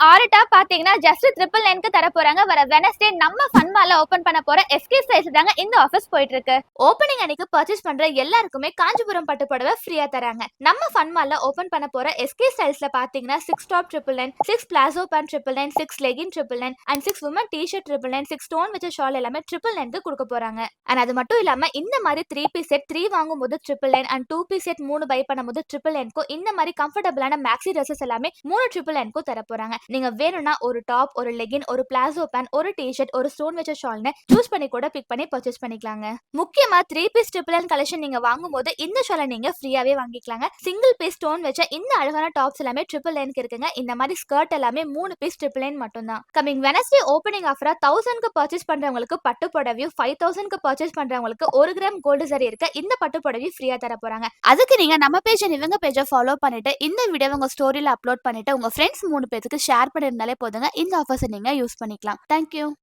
ஆர்டா பாத்தீங்கன்னா ஜஸ்ட் 999க்கு தர போறாங்க. வர வெனஸ்டே நம்ம ஃபன்மால்ல ஓபன் பண்ண போற எஸ்கே ஸ்டைல்ஸ் தாங்க இந்த ஆஃபர்ஸ் போயிட்டு இருக்கு. ஓபனிங் அன்னைக்கு பர்ச்சேஸ் பண்ற எல்லாருக்குமே காஞ்சிபுரம் பட்டு புடவை ஃப்ரீயா தராங்க. நம்ம ஃபன்மால்ல ஓபன் பண்ண போற எஸ்கே ஸ்டைல்ஸ்ல பாத்தீங்கன்னா 6 top 999, 6 palazzo pant 999, 6 legging 999 and 6 women t-shirt 999, 6 stone வச்ச ஷால் எல்லாமே 999க்கு கொடுக்க போறாங்க. அண்ட் அது மட்டும் இல்லாம இந்த மாதிரி 3 பீஸ் செட் 3 வாங்கும்போது 999 and 2 பீஸ் செட் 3 பை பண்ணும்போது 999க்கு இந்த மாதிரி கம்ஃபர்டபிளான மேக்ஸி ட்ரெஸ்ஸஸ் எல்லாமே 999க்கு தர போறாங்க. நீங்க வேணும்னா ஒரு டாப், ஒரு லெகின், ஒரு பிளாசோ பேண்ட், ஒரு டி-ஷர்ட், ஒரு ஸ்டோன் வச்ச ஷால்னு சூஸ் பண்ணி கூட பிக் பண்ணி பர்ச்சேஸ் பண்ணிக்கலாங்க. முக்கியமா 3 பீஸ் 999 கலெக்ஷன் நீங்க வாங்கும்போது இந்த ஷாலை நீங்க ஃப்ரீயாவே வாங்கிக்கலாங்க. சிங்கிள் பீஸ் ஸ்டோன் வச்ச இந்த அழகான டாப்ஸ் எல்லாமே 999க்கு இருக்குங்க. இந்த மாதிரி ஸ்கர்ட் எல்லாமே 3 பீஸ் 999 மட்டும் தான். கமிங் வெனஸ்டே ஓபனிங் ஆஃபரா 1000க்கு பர்ச்சேஸ் பண்றவங்களுக்கு பட்டு புடவையும் 5000க்கு பர்ச்சேஸ் பண்றவங்களுக்கு 1 கிராம் கோல்டு சரி இருக்க இந்த பட்டு புடவையும் ஃப்ரீயா தர போறாங்க. அதுக்கு நீங்க நம்ம பேஜ் இவங்க பேஜை ஃபாலோ பண்ணிட்டு இந்த வீடியோ உங்க ஸ்டோரியில அப்லோட் பண்ணிட்டு உங்க ஃப்ரெண்ட்ஸ் 3 பேருக்கு ஷேர் பண்ணிருந்தாலே போதுங்க. இந்த ஆஃபர்ஸை நீங்க யூஸ் பண்ணிக்கலாம். தேங்க்யூ.